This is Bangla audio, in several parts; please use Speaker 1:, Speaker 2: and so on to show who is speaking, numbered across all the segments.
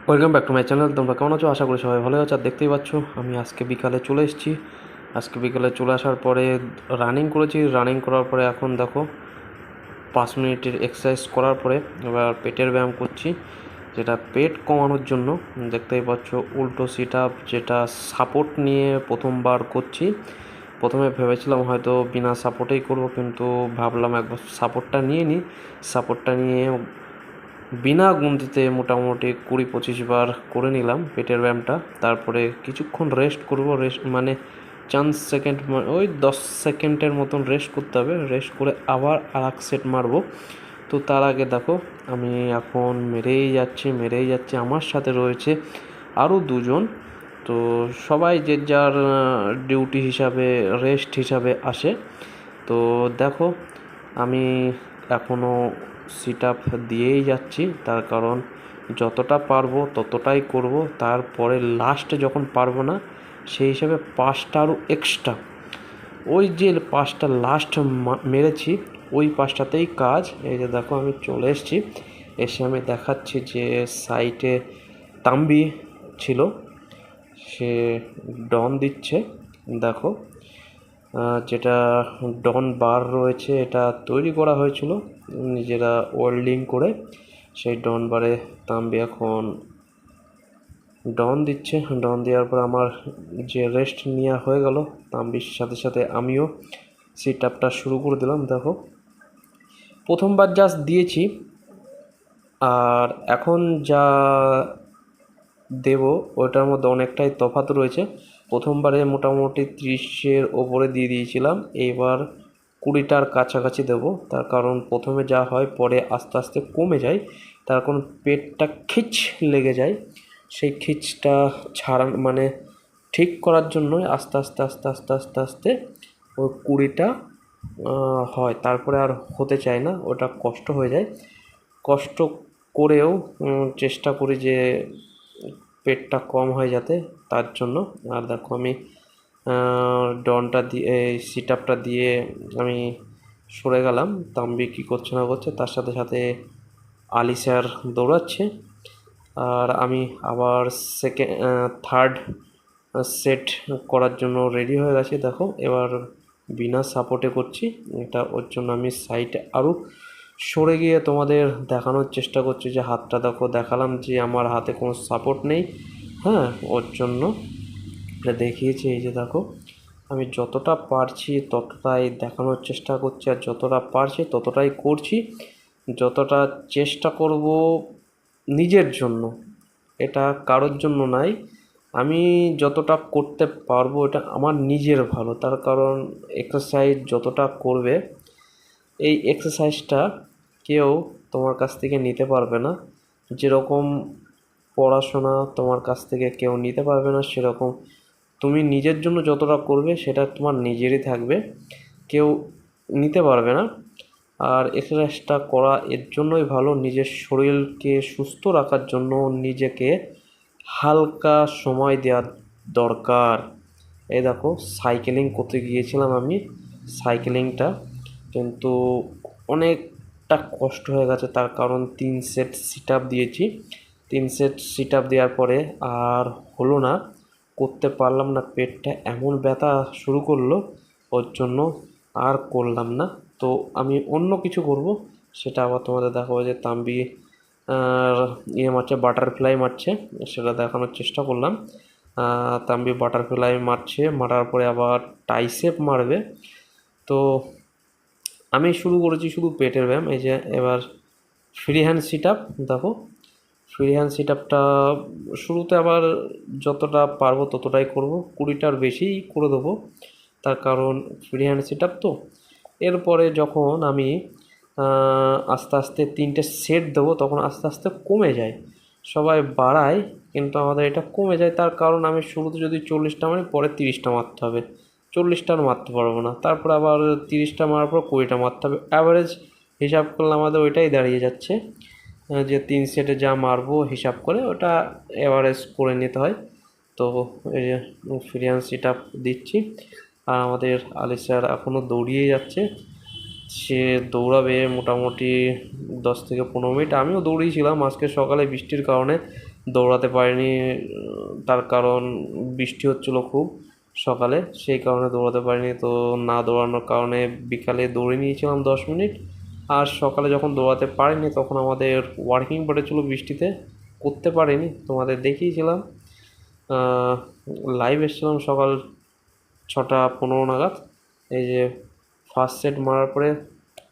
Speaker 1: Welcome back to my channel. তোমরা কেমন আছো? আশা করি সবাই ভালো আছো। আর দেখতেই পাচ্ছ আমি আজকে বিকালে চলে এসেছি। আজকে বিকালে চলে আসার পরে রানিং করেছি। রানিং করার পরে এখন দেখো 5 মিনিটের এক্সারসাইজ করার পরে এবার পেটের ব্যায়াম করছি, যেটা পেট কমানোর জন্য। দেখতেই পাচ্ছ উল্টো সিট আপ, যেটা সাপোর্ট নিয়ে প্রথমবার করছি। প্রথমে ভেবেছিলাম হয়তো বিনা সাপোর্টেই করব, কিন্তু ভাবলাম একবার সাপোর্টটা নিয়ে বিনা গুনতিতে মোটামুটি 20-25 বার করে নিলাম পেটের ব্যায়ামটা। তারপরে কিছুক্ষণ রেস্ট করব। রেস্ট মানে 4 সেকেন্ড, ওই 10 সেকেন্ডের মতন রেস্ট করতে হবে। রেস্ট করে আবার আর এক সেট মারবো। তো তার আগে দেখো আমি এখন মেরেই যাচ্ছি। আমার সাথে রয়েছে আরও দুজন। তো সবাই যে যার ডিউটি হিসাবে, রেস্ট হিসাবে আসে। তো দেখো আমি এখনও সিট আপ দিয়েই যাচ্ছি, তার কারণ যতটা পারবো ততটাই করব। তারপরে লাস্টে যখন পারবো না, সেই হিসাবে 5টা আরও এক্সট্রা, ওই যে 5টা লাস্ট মেরেছি ওই 5টাতেই কাজ। এই যে দেখো আমি চলে এসেছি, এসে আমি দেখাচ্ছি যে সাইটে তাম্বি ছিল, সে ডন দিচ্ছে। দেখো যেটা ডন বার রয়েছে, এটা তৈরি করা হয়েছিল নিজেরা ওয়েল্ডিং করে। সেই ডন বারে তাম্বি এখন ডন দিচ্ছে। ডন দেওয়ার পর আমার যে রেস্ট নেওয়া হয়ে গেল, তাম্বির সাথে সাথে আমিও সিট আপটা শুরু করে দিলাম। দেখো প্রথমবার জাস্ট দিয়েছি, আর এখন যা দেব ওটার মধ্যে অনেকটাই তফাৎ রয়েছে। প্রথমবারে মোটামুটি 30-এর ওপরে দিয়ে দিয়েছিলাম, এইবার 20টার কাছাকাছি দেবো। তার কারণ প্রথমে যা হয় পরে আস্তে আস্তে কমে যায়, তার কারণ পেটটা খিচ লেগে যায়। সেই খিচটা ছাড়া মানে ঠিক করার জন্যই আস্তে আস্তে আস্তে আস্তে আস্তে আস্তে ওই 20টা হয়। তারপরে আর হতে চায় না, ওটা কষ্ট হয়ে যায়। কষ্ট করেও চেষ্টা করি যে পেটটা কম হয় যাতে, তার জন্য। আর দেখো আমি ডনটা দিয়ে সিট আপটা দিয়ে আমি সরে গেলাম। তাম্বি কী করছে না করছে, তার সাথে সাথে আলি স্যার দৌড়াচ্ছে। আর আমি আবার থার্ড সেট করার জন্য রেডি হয়ে গেছি। দেখো এবার বিনা সাপোর্টে করছি। এটা ওর জন্য আমি সাইডে আরও সরে গিয়ে তোমাদের দেখানোর চেষ্টা করছি যে হাতটা দেখো, দেখালাম যে আমার হাতে কোনো সাপোর্ট নেই। হ্যাঁ, ওর জন্য এটা দেখিয়েছি। এই যে দেখো আমি যতটা পারছি ততটাই দেখানোর চেষ্টা করছি, আর যতটা পারছি ততটাই করছি। যতটা চেষ্টা করব নিজের জন্য, এটা কারোর জন্য নাই। আমি যতটা করতে পারবো এটা আমার নিজের ভালো। তার কারণ এক্সারসাইজ যতটা করবে, এই এক্সারসাইজটা কেউ তোমার কাছ থেকে নিতে পারবে না। যেরকম পড়াশোনা তোমার কাছ থেকে কেউ নিতে পারবে না, সেরকম তুমি নিজের জন্য যতটা করবে সেটা তোমার নিজেরই থাকবে, কেউ নিতে পারবে না। আর এক্সারসাইজটা করা এর জন্যই ভালো, নিজের শরীরকে সুস্থ রাখার জন্য নিজেকে হালকা সময় দেওয়া দরকার। এই দেখো সাইকেলিং করতে গিয়েছিলাম আমি, সাইকেলিংটা কিন্তু অনেকটা কষ্ট হয়ে গেছে। তার কারণ 3 সেট সিট আপ দিয়েছি। 3 সেট সিট আপ দেওয়ার পরে আর হলো না, করতে পারলাম না। পেটটা এমন ব্যথা শুরু করলো, ওর জন্য আর করলাম না। তো আমি অন্য কিছু করব, সেটা আবার তোমাদের দেখাবো। যে তাম্বি মারছে, বাটারফ্লাই মারছে, সেটা দেখানোর চেষ্টা করলাম। তাম্বি বাটারফ্লাই মারছে, মারার পরে আবার টাইসেপ মারবে। তো আমি শুরু করেছি শুধু পেটের ব্যায়াম। এই যে এবার ফ্রি হ্যান্ড সিট আপ। দেখো ফ্রি হ্যান্ড সিট আপটা শুরুতে আবার যতটা পারবো ততটাই করব, 20টার বেশিই করে দেবো। তার কারণ ফ্রি হ্যান্ড সিট আপ তো। এরপরে যখন আমি আস্তে আস্তে 3টে সেট দেবো, তখন আস্তে আস্তে কমে যায়। সবাই বাড়ায় কিন্তু আমাদের এটা কমে যায়। তার কারণ আমি শুরুতে যদি 40টা মারি, পরে 30টা মারতে হবে। 40টা আর মারতে পারবো না, তারপর আবার 30টা মারার পর 20টা মারতে হবে। অ্যাভারেজ হিসাব করলে আমাদের ওইটাই দাঁড়িয়ে যাচ্ছে, যে 3 সেটে যা মারবো হিসাব করে ওটা অ্যাভারেজ করে নিতে হয়। তো এই যে ফ্রি হ্যান্ড সিট আপ দিচ্ছি। আর আমাদের আলি স্যার এখনও দৌড়িয়ে যাচ্ছে। সে দৌড়াবে মোটামুটি 10 থেকে 15 মিনিট। আমিও দৌড়িয়েছিলাম আজকে সকালে বৃষ্টির কারণে, দৌড়াতে পারিনি, তার কারণ বৃষ্টি হচ্ছিলো খুব সকালে, সেই কারণে দৌড়াতে পারিনি। তো না দৌড়ানোর কারণে বিকালে দৌড়ে নিয়েছিলাম 10 মিনিট। আর সকালে যখন দৌড়াতে পারিনি তখন আমাদের ওয়ার্কিং পড়েছিল বৃষ্টিতে, করতে পারিনি, তোমাদের দেখিয়েছিলাম। লাইভ এসেছিলাম সকাল 6:15 নাগাদ। এই যে ফার্স্ট সেট মারার পরে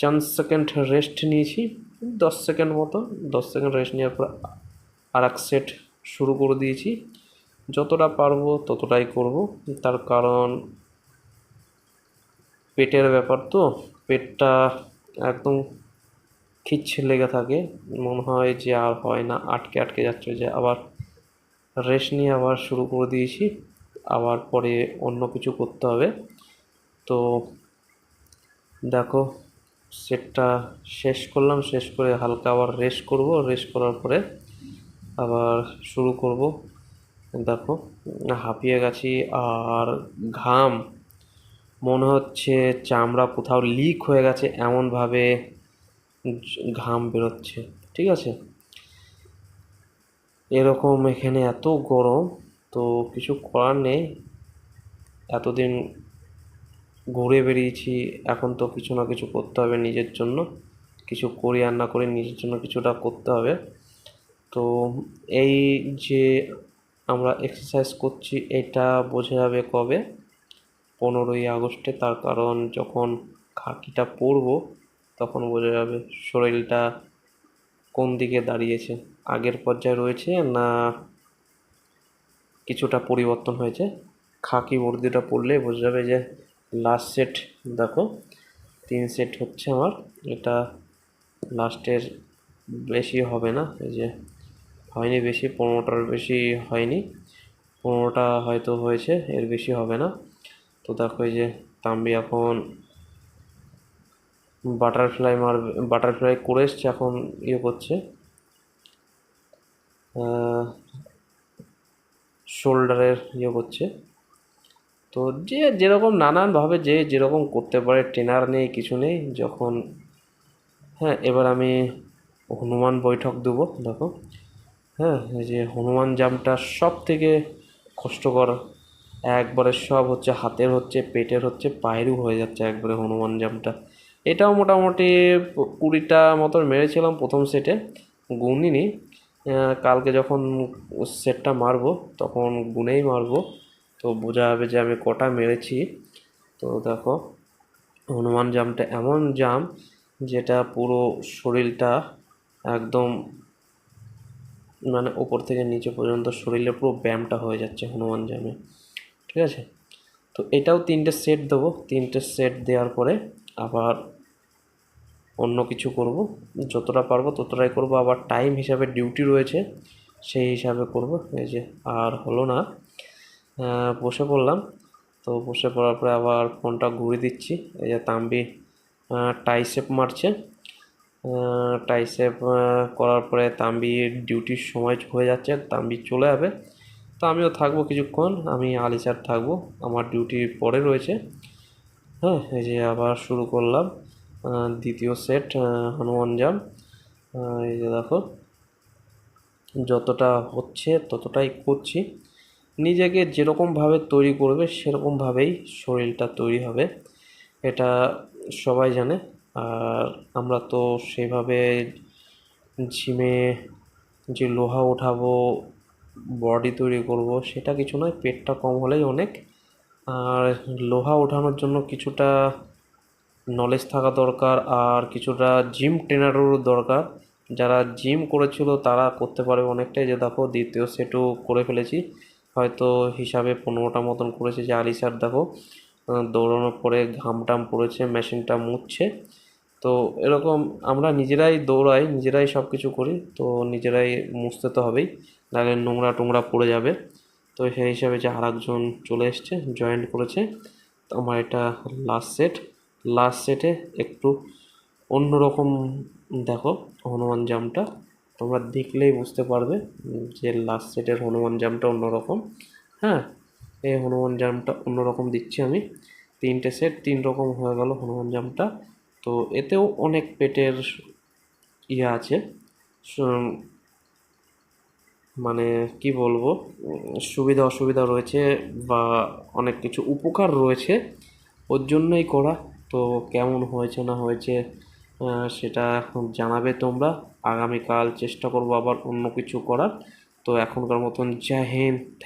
Speaker 1: 4 সেকেন্ড রেস্ট নিয়েছি, 10 সেকেন্ড মতো। 10 সেকেন্ড রেস্ট নেওয়ার পর আর এক সেট শুরু করে দিয়েছি। যতটা পারবো ততটাই করব, তার কারণ পেটের ব্যাপার তো, পেটটা একদম খিচ্ছে লেগে থাকে, মনে হয় যে আর হয় না, আটকে আটকে যাচ্ছে, যে আবার রেস্ট নিয়ে আবার শুরু করে দিয়েছি, আবার পরে অন্য কিছু করতে হবে। তো দেখো সেটটা শেষ করলাম, শেষ করে হালকা আবার রেস্ট করব, রেস্ট করার পরে আবার শুরু করব। দেখো হাঁপিয়ে গেছি, আর ঘাম মনে হচ্ছে চামড়া কোথাও লিক হয়ে গেছে এমনভাবে ঘাম বেরোচ্ছে, ঠিক আছে। এরকম এখানে এত গরম, তো কিছু করার নেই, এতদিন ঘুরে বেরিয়েছি, এখন তো কিছু না কিছু করতে হবে নিজের জন্য, কিছু করি আর না করি নিজের জন্য কিছুটা করতে হবে। তো এই যে আমরা এক্সারসাইজ করছি এটা বোঝা যাবে কবে, 15ই আগস্টে, তার কারণ যখন খাকিটা পরবো তখন বোঝা যাবে শরীরটা কোন দিকে দাঁড়িয়েছে, আগের পর্যায়ে রয়েছে না কিছুটা পরিবর্তন হয়েছে। খাকি বর্দিটা পরলে বোঝা যাবে যে লাস্ট সেট। দেখো 3 সেট হচ্ছে আমার, এটা লাস্টের, বেশি হবে না, এই যে হয়নি বেশি, 15টার বেশি হয়নি, 15টা হয়তো হয়েছে, এর বেশি হবে না। তো দেখো এই যে তাম্বি এখন বাটারফ্লাই মারবে, বাটারফ্লাই করে এসছে, এখন করছে শোল্ডারের করছে। তো যে যেরকম নানানভাবে যে যেরকম করতে পারে, ট্রেনার নেই কিছু নেই যখন। হ্যাঁ, এবার আমি হনুমান বৈঠক দেবো। দেখো হ্যাঁ, এই যে হনুমান জাম্পটা সব থেকে কষ্টকর, একবারে সব হচ্ছে, হাতের হচ্ছে, পেটের হচ্ছে, পায়েরও হয়ে যাচ্ছে একবারে হনুমান জাম্পটা। এটাও মোটামুটি 20টা মতন মেরেছিলাম প্রথম সেটে, গুনিনি। কালকে যখন সেটটা মারবো তখন গুনেই মারবো, তো বোঝা যাবে যে আমি কটা মেরেছি। তো দেখো হনুমান জাম্পটা এমন জাম্প যেটা পুরো শরীরটা একদম, মানে ওপর থেকে নিচে পর্যন্ত শরীরে পুরো ব্যায়ামটা হয়ে যাচ্ছে হনুমান জামে, ঠিক আছে। তো এটাও 3টে সেট দেবো, 3টে সেট দেওয়ার পরে আবার অন্য কিছু করব, যতটা পারবো ততটাই করব, আবার টাইম হিসাবে ডিউটি রয়েছে সেই হিসাবে করব। এই যে আর হলো না, বসে পড়লাম। তো বসে পড়ার পরে আবার ফোনটা ঘুরিয়ে দিচ্ছি, এই যে তাম্বি টাইসেপ মারছে, টাইসেপ করার পরে তাম্বির ডিউটির সময় হয়ে যাচ্ছে, তাম্বি চলে যাবে। তো আমিও থাকবো কিছুক্ষণ, আমি আলিচার থাকবো, আমার ডিউটি পরে রয়েছে। হ্যাঁ, এই যে আবার শুরু করলাম দ্বিতীয় সেট হনুমান জাম্প। এই যে দেখো যতটা হচ্ছে ততটাই করছি, নিজেকে যেরকমভাবে তৈরি করবে সেরকমভাবেই শরীরটা তৈরি হবে, এটা সবাই জানে। আর আমরা তো সেভাবে জিমে যে লোহা ওঠাবো, বডি তৈরি করব, সেটা কিছু নয়, পেটটা কম হলেই অনেক। আর লোহা ওঠানোর জন্য কিছুটা নলেজ থাকা দরকার, আর কিছুটা জিম ট্রেনারেরও দরকার। যারা জিম করেছিল তারা করতে পারবে অনেকটাই। যে দেখো দ্বিতীয় সেটও করে ফেলেছি, হয়তো হিসাবে 15টা মতন করেছে। যে আলি স্যার দেখো দৌড়ানোর পরে ঘাম টাম পড়েছে, মেশিনটা মুছছে। তো এরকম আমরা নিজেরাই দৌড়াই, নিজেরাই সব কিছু করি, তো নিজেরাই মুছতে তো হবেই, নাহলে নোংরা টোংরা পড়ে যাবে। তো সেই হিসাবে যে আর একজন চলে এসছে, জয়েন করেছে। তো আমার এটা লাস্ট সেট, লাস্ট সেটে একটু অন্যরকম। দেখো হনুমান জাম্পটা তোমরা দেখলেই বুঝতে পারবে যে লাস্ট সেটের হনুমান জাম্পটা অন্যরকম। হ্যাঁ, এই হনুমান জাম্পটা অন্যরকম দিচ্ছি আমি। 3টে সেট 3 রকম হয়ে গেল হনুমান জাম্পটা। তো এতেও অনেক পেটের আছে, মানে কি বলবো, সুবিধা অসুবিধা রয়েছে বা অনেক কিছু উপকার রয়েছে, ওর জন্যই করা। তো কেমন হয়েছে না হয়েছে সেটা জানাবে তোমরা। আগামীকাল চেষ্টা করবো আবার অন্য কিছু করার। তো এখনকার মতন জয় হিন্দ।